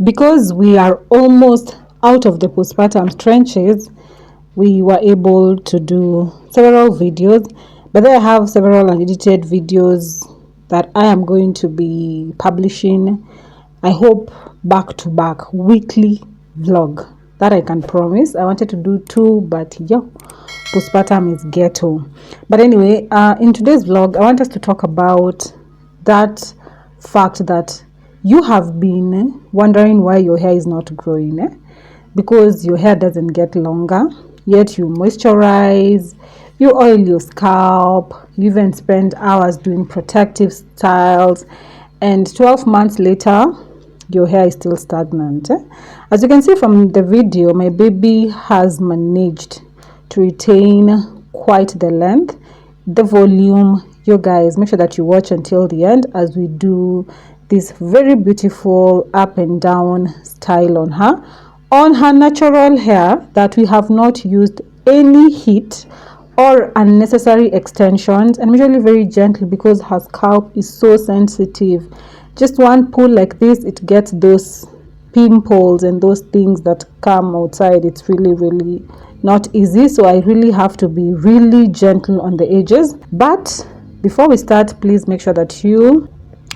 Because we are almost out of the postpartum trenches, we were able to do several videos, but then I have several unedited videos that I am going to be publishing. I hope back to back weekly vlog, that I can promise. I wanted to do 2, but yeah, postpartum is ghetto. But anyway, in today's vlog, I want us to talk about that fact that you have been wondering why your hair is not growing, because your hair doesn't get longer, yet you moisturize, you oil your scalp, you even spend hours doing protective styles, and 12 months later your hair is still stagnant. As you can see from the video, my baby has managed to retain quite the length, the volume. You guys, make sure that you watch until the end as we do this very beautiful up and down style on her natural hair, that we have not used any heat or unnecessary extensions, and usually very gently because her scalp is so sensitive. Just one pull like this, it gets those pimples and those things that come outside. It's really not easy, so I really have to be really gentle on the edges. But before we start, please make sure that you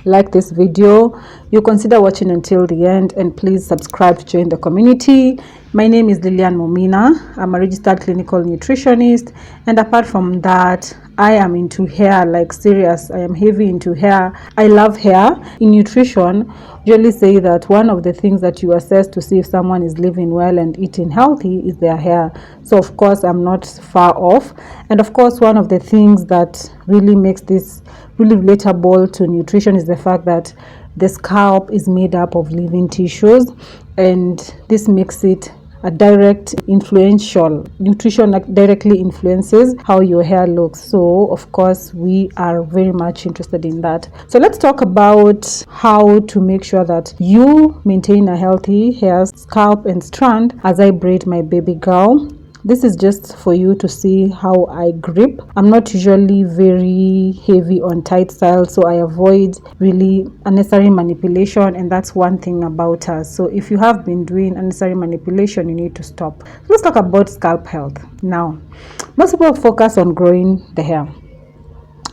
like this video, you consider watching until the end, and please subscribe to join the community. My name is Mumina. I'm a registered clinical nutritionist, and apart from that, I am into hair, like serious. I am heavy into hair. I love hair. In nutrition, usually say that one of the things that you assess to see if someone is living well and eating healthy is their hair. So of course I'm not far off. And of course, one of the things that really makes this really relatable to nutrition is the fact that the scalp is made up of living tissues, and this makes it a direct influential. Nutrition directly influences how your hair looks, so of course we are very much interested in that. So let's talk about how to make sure that you maintain a healthy hair, scalp and strand as I braid my baby girl. This is just for you to see how I grip. I'm not usually very heavy on tight styles, so I avoid really unnecessary manipulation, and that's one thing about us. So if you have been doing unnecessary manipulation, you need to stop. Let's talk about scalp health. Now, most people focus on growing the hair,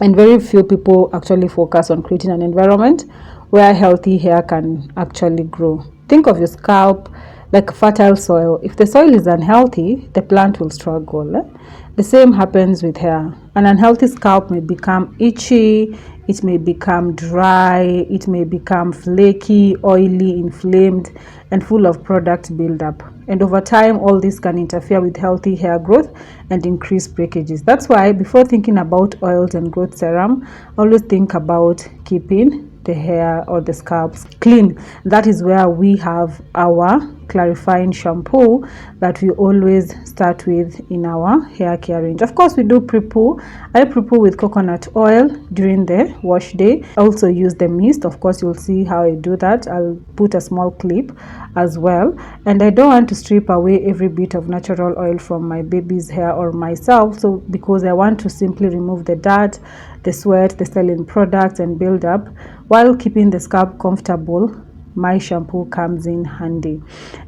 and very few people actually focus on creating an environment where healthy hair can actually grow. Think of your scalp like fertile soil. If the soil is unhealthy, the plant will struggle. The same happens with hair. An unhealthy scalp may become itchy, it may become dry, it may become flaky, oily, inflamed, and full of product buildup. And over time, all this can interfere with healthy hair growth and increase breakages. That's why before thinking about oils and growth serum, always think about keeping the hair or the scalps clean. That is where we have our clarifying shampoo that we always start with in our hair care range. Of course, we do pre-poo. I pre-poo with coconut oil during the wash day. I also use the mist. Of course, you'll see how I do that. I'll put a small clip as well, and I don't want to strip away every bit of natural oil from my baby's hair or myself, so because I want to simply remove the dirt, the sweat, the styling products and build up while keeping the scalp comfortable. My shampoo comes in handy.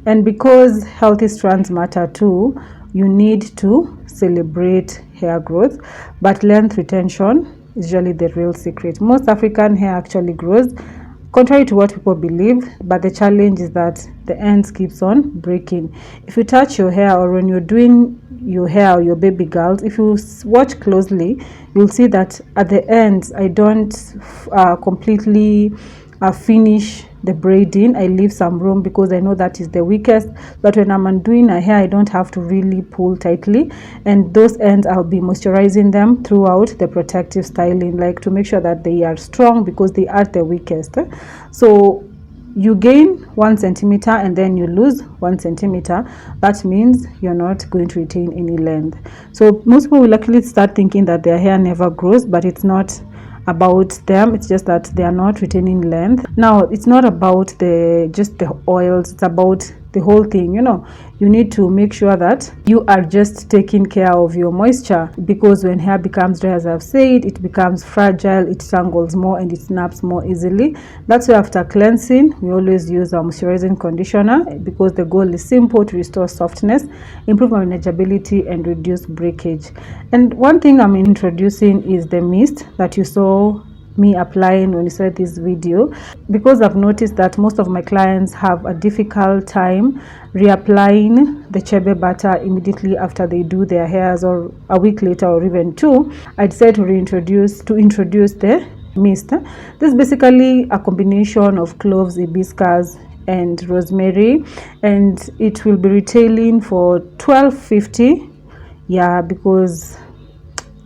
And because healthy strands matter too, you need to celebrate hair growth, but length retention is usually the real secret. Most African hair actually grows contrary to what people believe, but the challenge is that the ends keeps on breaking. If you touch your hair, or when you're doing your hair or your baby girls, if you watch closely, you'll see that at the ends I don't completely finish the braiding. I leave some room because I know that is the weakest, but when I'm undoing a hair, I don't have to really pull tightly, and those ends I'll be moisturizing them throughout the protective styling, like to make sure that they are strong because they are the weakest. So you gain 1 centimeter and then you lose 1 centimeter. That means you're not going to retain any length. So most people will actually start thinking that their hair never grows, but it's not about them, it's just that they are not retaining length. Now, it's not about just the oils, it's about the whole thing. You know, you need to make sure that you are just taking care of your moisture, because when hair becomes dry, as I've said, it becomes fragile, it tangles more and it snaps more easily. That's why after cleansing, we always use our moisturizing conditioner, because the goal is simple: to restore softness, improve manageability, and reduce breakage. And one thing I'm introducing is the mist that you saw me applying when you saw this video, because I've noticed that most of my clients have a difficult time reapplying the chebe butter immediately after they do their hairs, or a week later, or even two. I decided to introduce the mist. This is basically a combination of cloves, hibiscus, and rosemary, and it will be retailing for $12.50. Yeah, because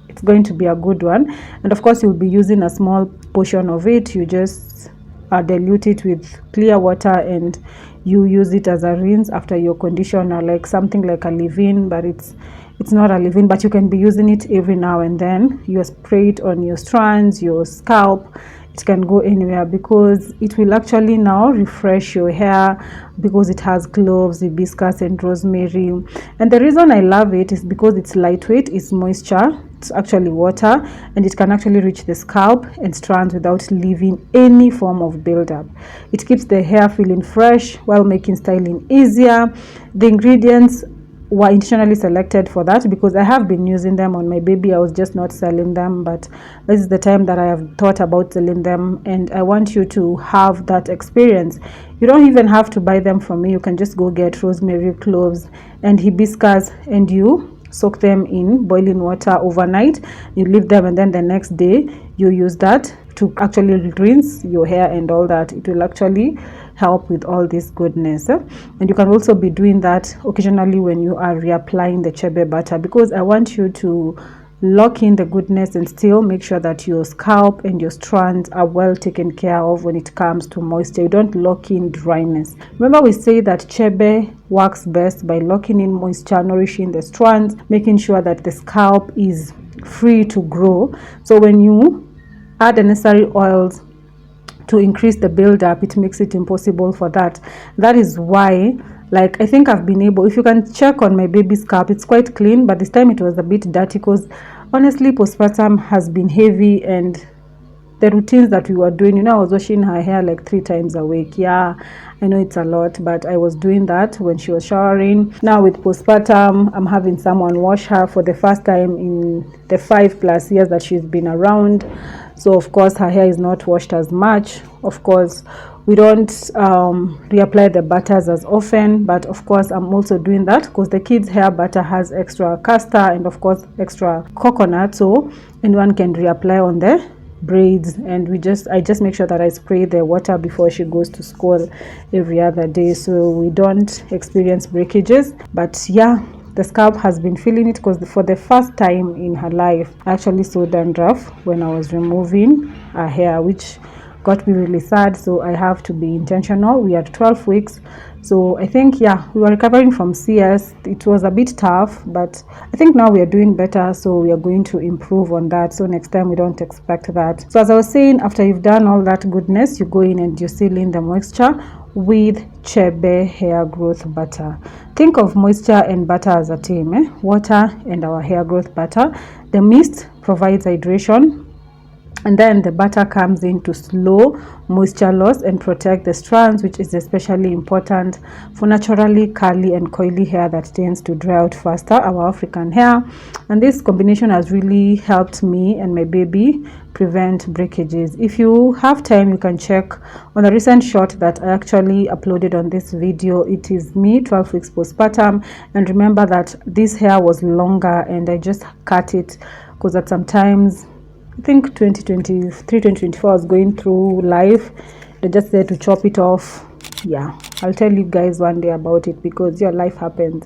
it's going to be a good one. And of course, you'll be using a small portion of it. You just dilute it with clear water, and you use it as a rinse after your conditioner, like something like a leave-in, but it's not a leave-in, but you can be using it every now and then. You spray it on your strands, your scalp. It can go anywhere, because it will actually now refresh your hair, because it has cloves, hibiscus, and rosemary. And the reason I love it is because it's lightweight, it's moisture, it's actually water, and it can actually reach the scalp and strands without leaving any form of buildup. It keeps the hair feeling fresh while making styling easier. The ingredients were intentionally selected for that, because I have been using them on my baby. I was just not selling them, but this is the time that I have thought about selling them, and I want you to have that experience. You don't even have to buy them from me. You can just go get rosemary, cloves, and hibiscus, and you soak them in boiling water overnight. You leave them, and then the next day you use that to actually rinse your hair and all that. It will actually help with all this goodness. And you can also be doing that occasionally when you are reapplying the chebe butter, because I want you to lock in the goodness and still make sure that your scalp and your strands are well taken care of when it comes to moisture. You don't lock in dryness. Remember, we say that chebe works best by locking in moisture, nourishing the strands, making sure that the scalp is free to grow. So when you add the necessary oils to increase the buildup, it makes it impossible for that. That is why, like, I think I've been able, if you can check on my baby's scalp, it's quite clean, but this time it was a bit dirty, because honestly postpartum has been heavy, and the routines that we were doing, you know, I was washing her hair like 3 times a week. Yeah, I know it's a lot, but I was doing that when she was showering. Now with postpartum, I'm having someone wash her for the first time in the 5+ years that she's been around. So of course her hair is not washed as much. Of course we don't reapply the butters as often, but of course I'm also doing that because the kids hair butter has extra castor and of course extra coconut, so anyone can reapply on the braids. And I just make sure that I spray the water before she goes to school every other day, so we don't experience breakages. But yeah, the scalp has been feeling it, because for the first time in her life I actually saw dandruff when I was removing her hair, which got me really sad. So I have to be intentional. We are 12 weeks, so I think, yeah, we were recovering from CS. It was a bit tough, but I think now we are doing better, so we are going to improve on that, so next time we don't expect that. So as I was saying, after you've done all that goodness, you go in and you seal in the moisture with Chebe hair growth butter. Think of moisture and butter as a team, water and our hair growth butter. The mist provides hydration, and then the butter comes in to slow moisture loss and protect the strands, which is especially important for naturally curly and coily hair that tends to dry out faster, our African hair. And this combination has really helped me and my baby prevent breakages. If you have time, you can check on a recent shot that I actually uploaded on this video. It is me 12 weeks postpartum, and remember that this hair was longer and I just cut it because at sometimes, I think 2023, 2024, I was going through life. They just said to chop it off. Yeah, I'll tell you guys one day about it, because your life happens.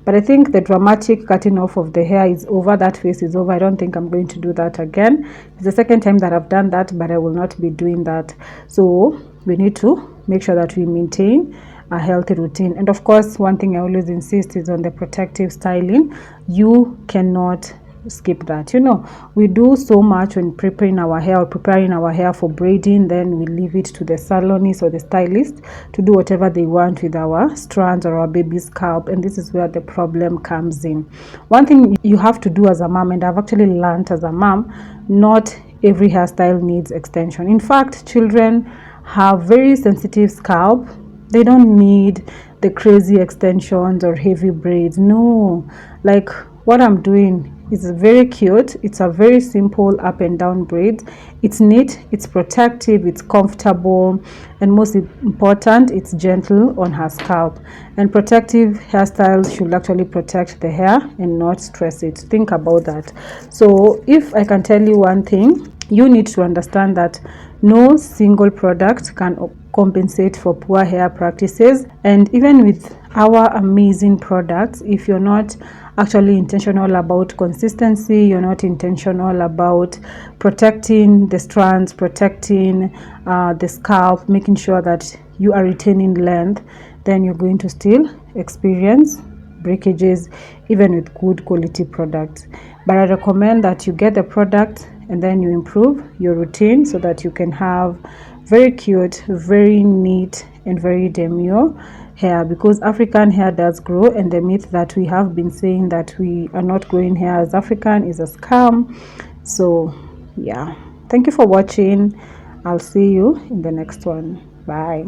But I think the dramatic cutting off of the hair is over. That phase is over. I don't think I'm going to do that again. It's the second time that I've done that, but I will not be doing that. So we need to make sure that we maintain a healthy routine. And of course, one thing I always insist is on the protective styling. You cannot skip that. You know, we do so much when preparing our hair or preparing our hair for braiding, then we leave it to the salonist or the stylist to do whatever they want with our strands or our baby's scalp, and this is where the problem comes in. One thing you have to do as a mom, and I've actually learned as a mom, not every hairstyle needs extension. In fact, children have very sensitive scalp. They don't need the crazy extensions or heavy braids. No, like what I'm doing is very cute. It's a very simple up and down braid. It's neat, it's protective, it's comfortable, and most important, it's gentle on her scalp. And protective hairstyles should actually protect the hair and not stress it. Think about that. So if I can tell you one thing, you need to understand that no single product can compensate for poor hair practices. And even with our amazing products, if you're not actually intentional about consistency, you're not intentional about protecting the strands, protecting the scalp, making sure that you are retaining length, then you're going to still experience breakages even with good quality products. But I recommend that you get the product and then you improve your routine so that you can have very cute, very neat, and very demure hair, because African hair does grow, and the myth that we have been saying that we are not growing hair as African is a scam. So yeah, thank you for watching. I'll see you in the next one. Bye.